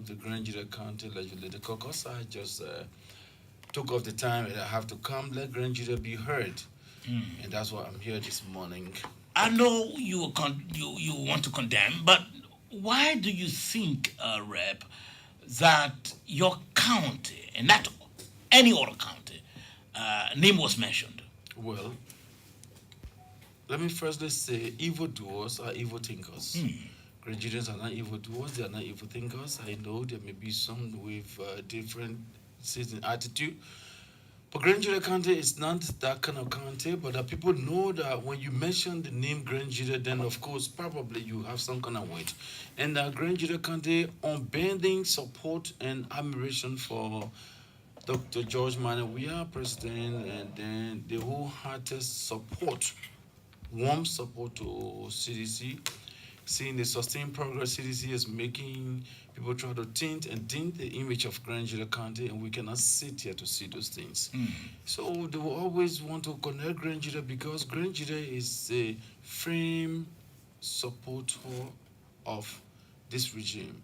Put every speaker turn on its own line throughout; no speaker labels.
the Grand Gedeh County Legislative Caucus. I just took off the time and I have to come let Grand Gedeh be heard. And that's why I'm here this morning.
I know you want to condemn, but why do you think, Rep, that your county and not any other county name was mentioned?
Well, let me firstly say evildoers are evil thinkers. Grand Gedehs are not evildoers, they are not evil thinkers. I know there may be some with different season attitude. But Grand Gedeh County is not that kind of county, but people know that when you mention the name Grand Gedeh, then of course probably you have some kind of weight. And Grand Gedeh County unbending support and admiration for Dr. George Mane, we are president, and then the wholehearted support, warm support to CDC, seeing the sustained progress CDC is making. People try to tint the image of Grand Gedeh County, and we cannot sit here to see those things. So they will always want to connect Grand Gedeh because Grand Gedeh is a firm supporter of this regime.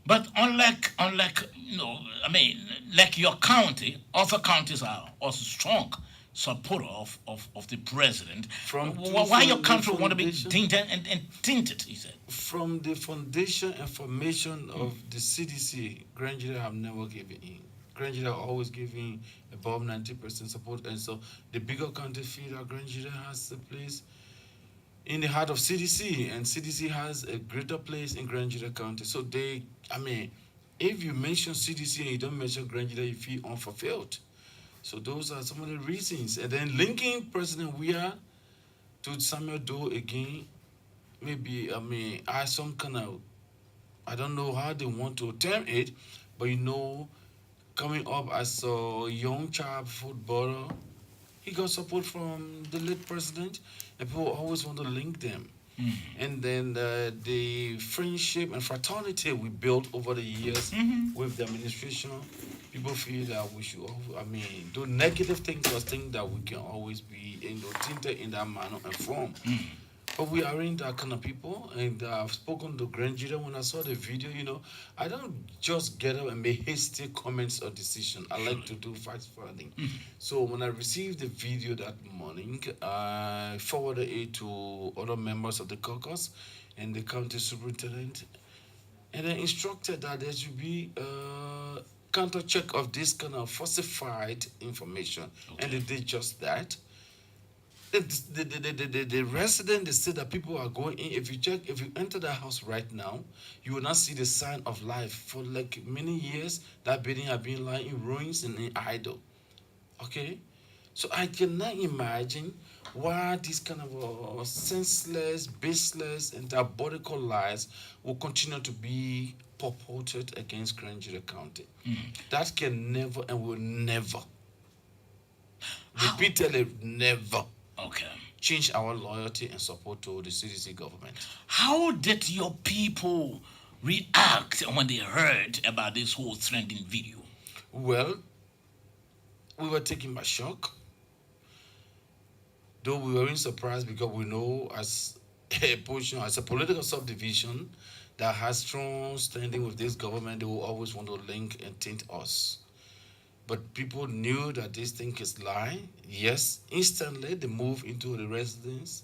But unlike I mean, like your county, other counties are also strong supporter of the president. Why your country want to be tinted and tinted? He said.
From the foundation and formation of the CDC, Grand Gedeh have never given in. Grand Gedeh always giving above 90% support, and so the bigger county feel that Grand Gedeh has a place in the heart of CDC, and CDC has a greater place in Grand Gedeh County. So if you mention CDC and you don't mention Grand Gedeh, you feel unfulfilled. So those are some of the reasons. And then linking President Weah to Samuel Doe again, maybe I some kind of, I don't know how they want to term it, but coming up as a young child footballer, he got support from the late president, and people always want to link them. And then the friendship and fraternity we built over the years with the administration, people feel that we should, do negative things or think that we can always be tinted in that manner and form. But we aren't that kind of people, and I've spoken to Grand Judah when I saw the video. I don't just get up and make hasty comments or decision. I like to do fact finding. So when I received the video that morning, I forwarded it to other members of the caucus and the county superintendent, and then instructed that there should be a counter check of this kind of falsified information, and they did just that. The resident, they say that people are going in. If you enter the house right now, you will not see the sign of life. For like many years, that building have been lying in ruins and in idle. Okay? So I cannot imagine why this kind of senseless, baseless, and diabolical lies will continue to be purported against Grand Judah County. That can never and will never, repeatedly never,
Okay.
change our loyalty and support to the CDC government.
How did your people react when they heard about this whole trending video?
Well, we were taken by shock, though we weren't surprised because we know as a portion, as a political subdivision that has strong standing with this government, they will always want to link and taint us. But people knew that this thing is lie. Yes, instantly they move into the residence.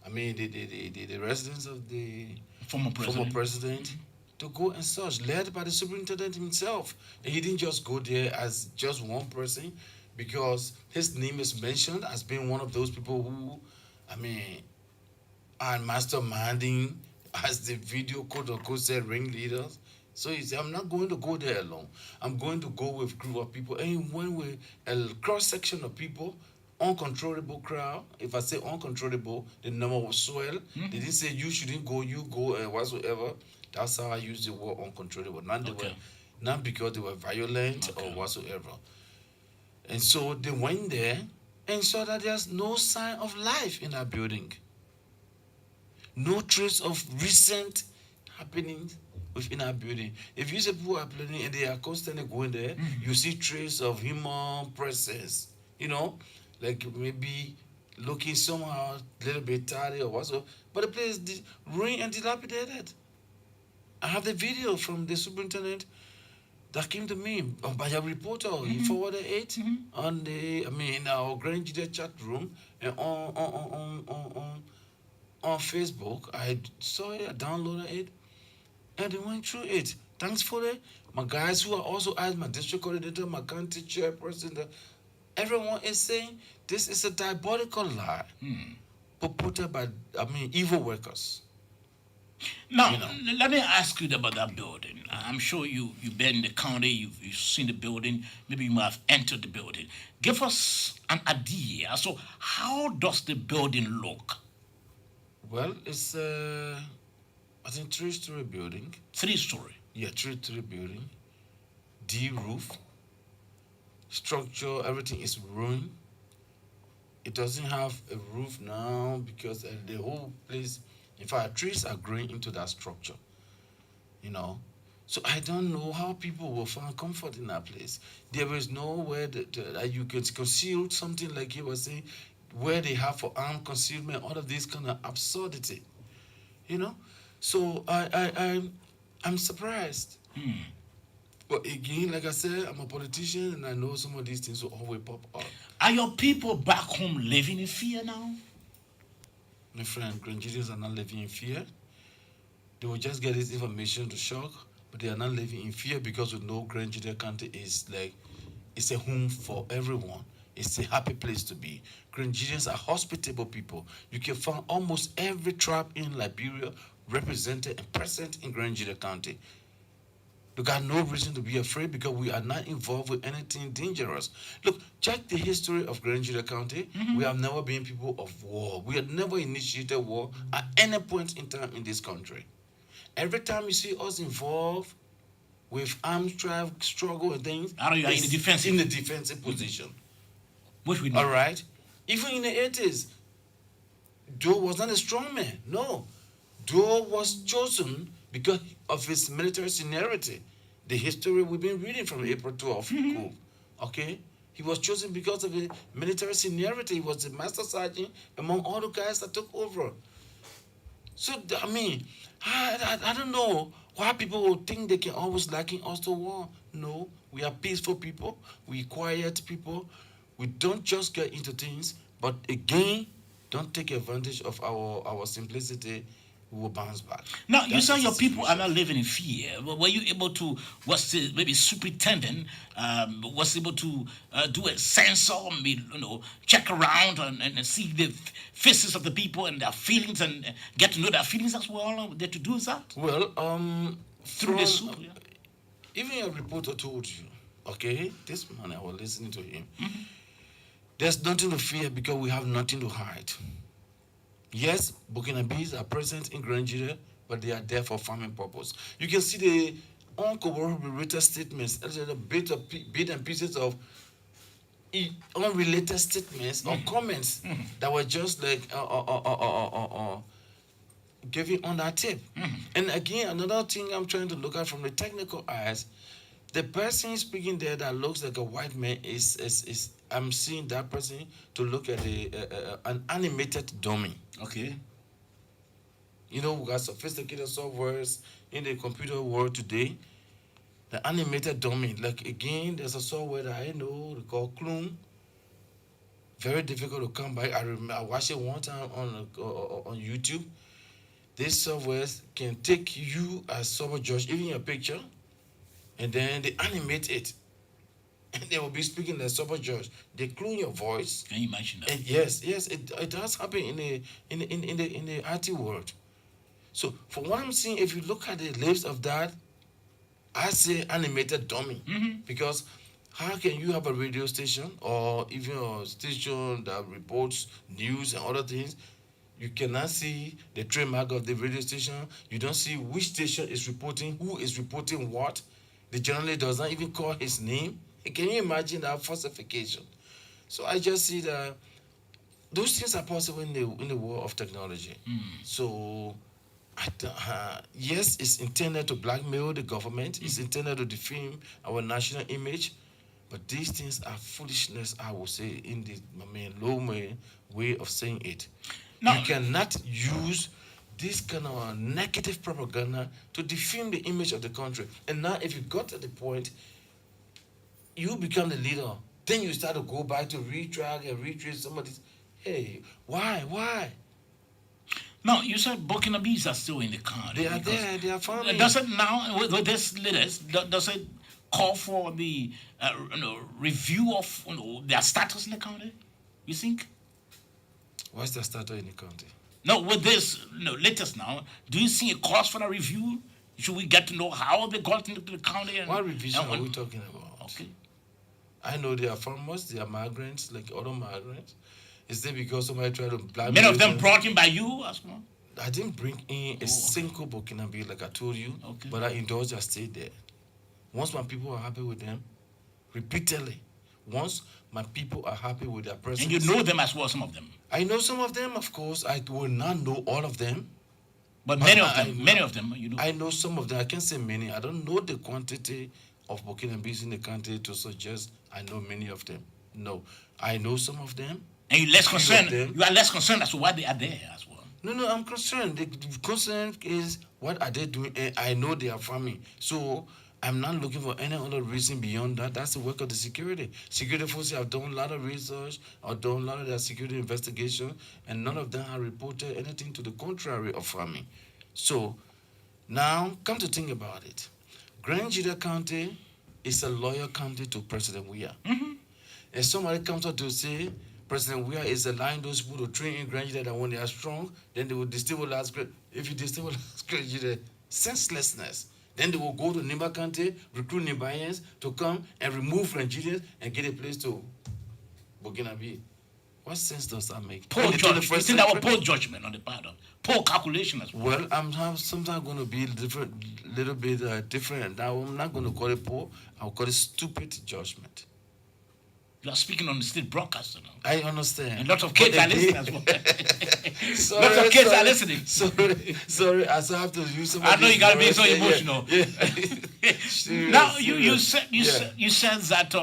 The residence of the former president to go and search, led by the superintendent himself. And he didn't just go there as just one person, because his name is mentioned as being one of those people who, I mean, are masterminding, as the video quote unquote said, ringleaders. So he said, I'm not going to go there alone. I'm going to go with a group of people. And when we a cross section of people, uncontrollable crowd. If I say uncontrollable, the number will swell. They didn't say you shouldn't go, you go, and whatsoever. That's how I use the word uncontrollable. Not because they were violent or whatsoever. And so they went there and saw that there's no sign of life in that building. No trace of recent happenings within our building. If you say people are planning and they are constantly going there, you see trace of human presence. Like maybe looking somehow a little bit tired or whatsoever. But the place is ruined and dilapidated. I have the video from the superintendent that came to me by a reporter. He forwarded it on our Grand Gedeh chat room and on Facebook. I saw it, I downloaded it, and they went through it. Thanks for it. My guys who are also as my district coordinator, my county chairperson, everyone is saying this is a diabolical lie purported by evil workers.
Now, let me ask you about that building. I'm sure you've been in the county, you've seen the building, maybe you might have entered the building. Give us an idea. So, how does the building look?
Well, it's I think 3-story building.
3-story.
Yeah, 3-story building. D roof. Structure, everything is ruined. It doesn't have a roof now because the whole place, in fact, trees are growing into that structure. You know, so I don't know how people will find comfort in that place. There is nowhere that you can conceal something like you were saying, where they have for arm concealment, all of this kind of absurdity. You know, so I'm surprised. But again, like I said, I'm a politician and I know some of these things will always pop up.
Are your people back home living in fear now?
My friend, Grandians are not living in fear. They will just get this information to shock, but they are not living in fear because we know Grand Gedeh County is like, it's a home for everyone. It's a happy place to be. Grandians are hospitable people. You can find almost every tribe in Liberia represented and present in Grand Gedeh County. You got no reason to be afraid because we are not involved with anything dangerous. Look, check the history of Grand Gedeh County. We have never been people of war. We have never initiated war at any point in time in this country. Every time you see us involved with armed strife, struggle, and things,
are you in the defensive?
In the defensive position.
Which we know.
All right? Even in the 80s, Joe was not a strong man. No. Joe was chosen because of his military seniority. The history we've been reading from April 12th. Okay? He was chosen because of his military seniority. He was the master sergeant among all the guys that took over. So, I don't know why people will think they can always liken us to war. No, we are peaceful people. We quiet people. We don't just get into things, but again, don't take advantage of our simplicity. We will bounce back.
Now, you say your people are not living in fear. Were you able to, maybe superintendent was able to do a sensor, check around and see the faces of the people and their feelings and get to know their feelings as well? Did you do that?
Well,
through the soup, yeah.
Even a reporter told you, okay, this morning I was listening to him. There's nothing to fear because we have nothing to hide. Yes, Burkinabes are present in Grand Gedeh, but they are there for farming purpose. You can see the uncorroborated statements, a bit and pieces of unrelated statements or comments that were just like giving on that tip. And again, another thing I'm trying to look at from the technical eyes, the person speaking there that looks like a white man is I'm seeing that person to look at an animated dummy.
Okay.
You know, we got sophisticated softwares in the computer world today. The animated dummy, like again, there's a software that I know they call Clone. Very difficult to come by. I remember I watched it one time on YouTube. These softwares can take you as Sorbor George, even your picture, and then they animate it. And they will be speaking like Sorbor George. They clone your voice.
Can you imagine that?
And yes, it does happen in the IT world. So for what I'm seeing, if you look at the lips of that, I say animated dummy. Because how can you have a radio station or even a station that reports news and other things? You cannot see the trademark of the radio station. You don't see which station is reporting, who is reporting what. The journalist does not even call his name. Can you imagine that falsification? So I just see that those things are possible in the world of technology. So, yes, it's intended to blackmail the government. It's intended to defame our national image. But these things are foolishness, I would say, in the low way of saying it.
No.
You cannot use this kind of negative propaganda to defame the image of the country. And now, if you got to the point, you become the leader, then you start to go back to retract and retreat somebody's. Hey, why?
No, you said Burkinabes are still in the country.
They are there. They are farming.
Does it now with this leaders? Does it call for the review of their status in the country? You think?
What's the status in the country?
No, with this latest now, do you see a cause for a review? Should we get to know how they got into the county?
What revision are we talking about?
Okay.
I know they are farmers, they are migrants, like other migrants. Is it because somebody tried to blackmail
Many of them brought in by you as well?
I didn't bring in a single Burkinabe, like I told you, but I indulged, I stayed there. Once my people are happy with them, repeatedly, once my people are happy with their presence.
And you know them as well, some of them?
I know some of them, of course. I will not know all of them.
But many of them, you know.
I know some of them. I can't say many. I don't know the quantity of Burkinabes in the country to suggest I know many of them. No, I know some of them.
And you're less concerned. You are less concerned as to why they are there as well.
No, I'm concerned. The concern is what are they doing? And I know they are farming. So I'm not looking for any other reason beyond that. That's the work of the security. Security forces have done a lot of research or done a lot of their security investigation, and none of them have reported anything to the contrary of farming. So now, come to think about it. Grand Gedeh County is a loyal county to President Weah.
Mm-hmm.
And somebody comes out to say President Weah is allowing those people to train in Grand Gedeh that when they are strong, then they will destabilize. If you destabilize Grand Gedeh, senselessness. Then they will go to Nimba County, recruit Nimbayans to come and remove Nigerians and get a place to Burkinabe. What sense does that make?
Poor judgment. You think that was poor judgment on the part of poor calculation as well.
Well, I'm sometimes going to be little bit different. Now I'm not going to call it poor. I'll call it stupid judgment.
You are speaking on the state broadcaster now.
I understand.
And lots of kids are listening as well.
Lots
of kids are listening.
Sorry, I still have to use some.
I know you gotta be so emotional.
Yeah.
Now you said that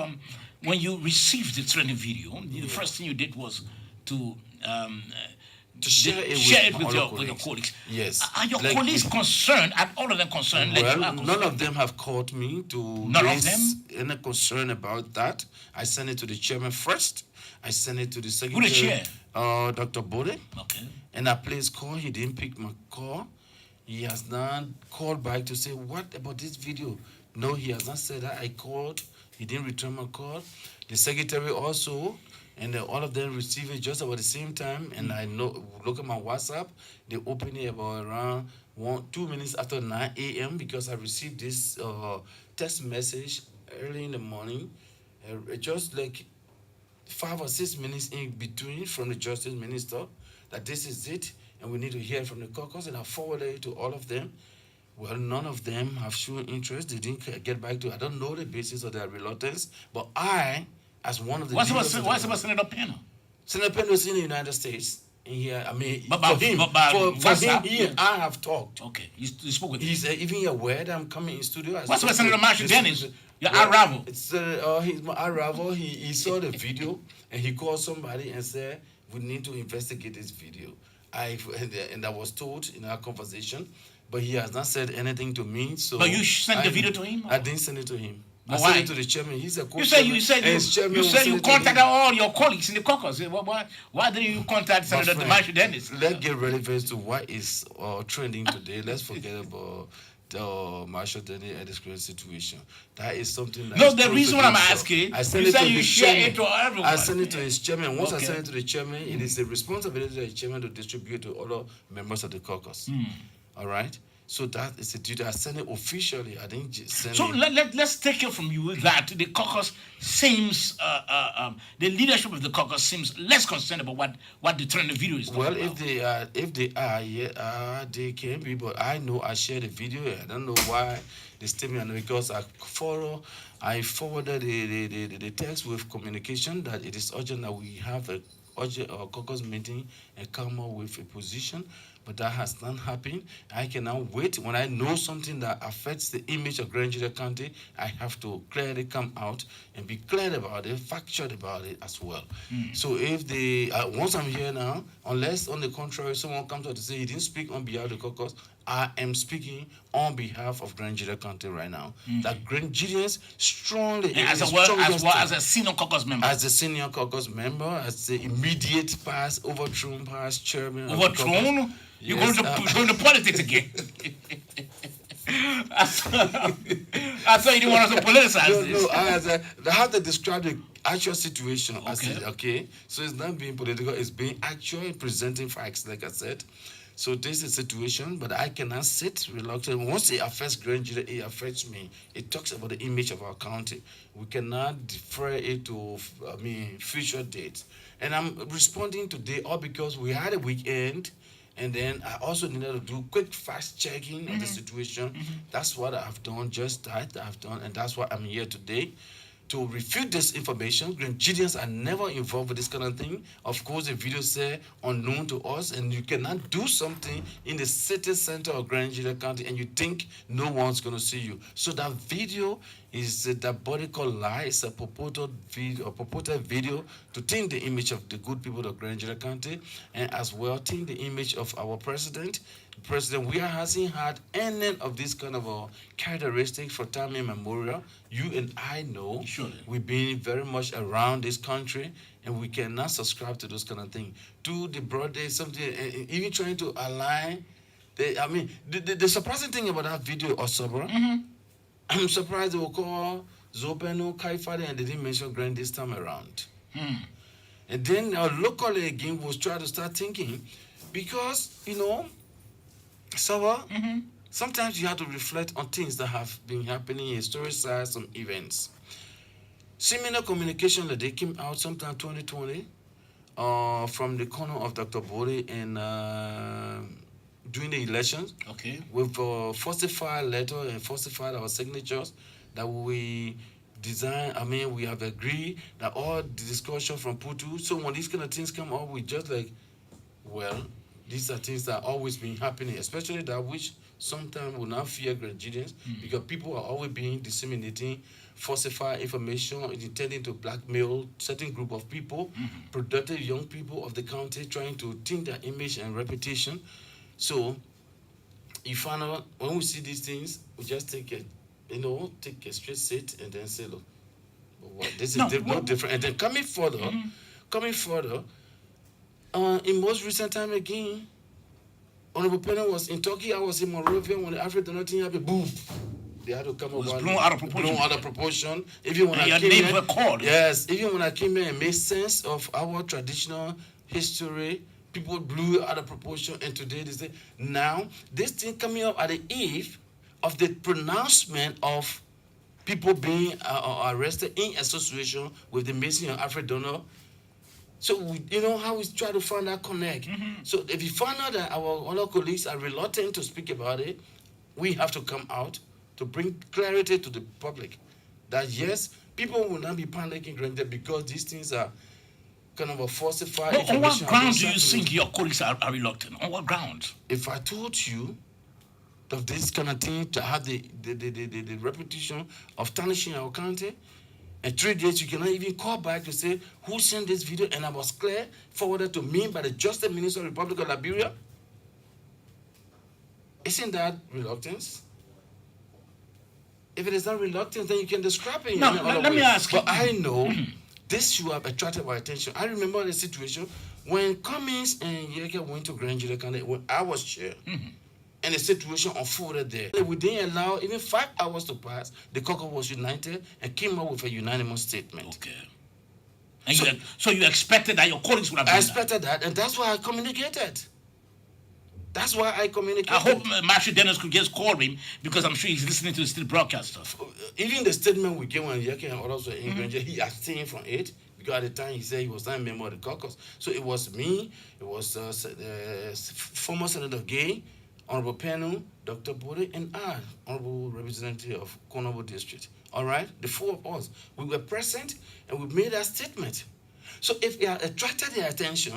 when you received the training video, the first thing you did was to
share it with your
colleagues.
Yes.
Are your colleagues concerned? Are all of them concerned?
Well, none of them have called me to raise any concern about that. I sent it to the chairman first. I sent it to the secretary.
Who the chair?
Dr. Bode.
Okay.
And I placed his call. He didn't pick my call. He has not called back to say, what about this video? No, he has not said that. I called. He didn't return my call. The secretary also. And all of them receive it just about the same time. And I know, look at my WhatsApp, they open it about around 2 minutes after 9 a.m. because I received this text message early in the morning, just like 5 or 6 minutes in between from the Justice Minister that this is it, and we need to hear from the caucus. And I forwarded it to all of them. Well, none of them have shown interest. They didn't get back to. I don't know the basis of their reluctance, but I, as one of the
what's about Senator Pena?
Senator Pena is in the United States. And here, I mean,
for him,
I have talked.
Okay, you spoke with him.
He's even aware that I'm coming in studio.
What's about Senator Marshall Dennis? Your arrival.
He's my arrival. He saw the video and he called somebody and said, "We need to investigate this video." And I was told in our conversation, but he has not said anything to me. So,
but you sent the video to him?
I didn't send it to him. I
why?
sent it to the chairman. He's a
You said you contacted all your colleagues in the caucus. Why didn't you contact Senator Marshall Dennis?
Let's get relevant to what is trending today. Let's forget about the Marshall Dennis and this current situation. That is something that
no, the reason why I'm asking,
I sent
you
it
said
to
you share it to everyone.
I sent it to his chairman. Once I send it to the chairman, it is the responsibility of the chairman to distribute to other members of the caucus. All right? So that is a duty. I sent it officially. I didn't send
so
it.
Let's take it from you that the caucus seems, the leadership of the caucus seems less concerned about what the trend video is talking
about.
Well,
if they are, they can be. But I know I shared the video. I don't know why they statement because I forwarded the text with communication that it is urgent that we have a caucus meeting and come up with a position. but that has not happened. I can now wait. When I know something that affects the image of Grand Gedeh County, I have to clearly come out and be clear about it, factual about it as well. So if they, once I'm here now, unless on the contrary, someone comes out to say he didn't speak on behalf of the caucus, I am speaking on behalf of Grand Gedeh County right now. That Grand Gedehians strongly,
as a senior caucus member,
as the immediate overthrown past chairman.
Overthrown? You're going to politics again. I thought you didn't want us to politicize this.
I have to describe the actual situation.
Okay.
So it's not being political, it's being actual, presenting facts, like I said. So this is a situation, but I cannot sit reluctant. Once it affects Grand Gedeh, it affects me. It talks about the image of our county. We cannot defer it to, future dates. And I'm responding today all because we had a weekend, and then I also needed to do quick fast checking of the situation. That's what I've done, just that I've done, and that's why I'm here today. To refute this information, Grand Gedehians are never involved with this kind of thing. Of course, the video say unknown to us, and you cannot do something in the city center of Grand Gedeh County and you think no one's going to see you. So that video is a diabolical lie. It's a purported video to taint the image of the good people of Grand Gedeh County, and as well taint the image of our president. We hasn't had any of this kind of a characteristic for time immemorial. You and I know we've been very much around this country, and we cannot subscribe to those kind of things. To the broader something, even trying to align. The surprising thing about that video of Sorbor, I'm surprised they will call Zopeno Kaifade and they didn't mention Grand this time around. And then locally again, we'll try to start thinking, because Sorbor, sometimes you have to reflect on things that have been happening, historicize some events. Similar communication that they came out sometime 2020 from the corner of Dr. Bode and during the elections.
Okay.
We've falsified letter and falsified our signatures that we design. We have agreed that all the discussion from Putu. So when these kind of things come up, we just like, well, these are things that always been happening, especially that which sometimes will not fear Grand Gedehians, because people are always being disseminating falsified information, intending to blackmail certain group of people, productive young people of the county, trying to tint their image and reputation. So you find out when we see these things, we just take a straight sit and then say, look, this is no different. And then coming further, in most recent time again, Honorable Penny was in Turkey, I was in Monrovia when the African nothing happened, boom. They had to come over.
Blown out of
proportion. Even when I came here and made sense of our traditional history, people blew out of proportion, and today they say, now, this thing coming up at the eve of the pronouncement of people being arrested in association with the missing of Alfred Donald. So, how we try to find that connect. So, if you find out that our other colleagues are reluctant to speak about it, we have to come out to bring clarity to the public that, yes, people will not be panicking because these things are kind of a falsified information.
On what grounds do you think your colleagues are reluctant? On what grounds?
If I told you of this kind of thing to have the reputation of tarnishing our county, in 3 days, you cannot even call back to say who sent this video, and I was clear, forwarded to me by the Justice Minister of the Republic of Liberia. Isn't that reluctance? If it is not reluctance, then you can describe it.
Now, let me ask you.
But I know this should have attracted my attention. I remember the situation when Cummings and Yeke went to Grand Gedeh County when I was chair. And the situation unfolded there. We didn't allow even 5 hours to pass. The caucus was united and came up with a unanimous statement.
Okay. And so you expected that your colleagues would have done that?
I expected that, and that's why I communicated. I
hope Marshall Dennis could just call him, because I'm sure he's listening to the still broadcast stuff.
Even the statement we gave when Yeke and others were in Grand Gedeh, he abstained from it, because at the time he said he was not a member of the caucus. So it was me, it was former Senator Gay, Honorable Penu, Dr. Bode, and I, Honorable Representative of Konabo District. All right? The 4 of us. We were present, and we made that statement. So if it had attracted their attention,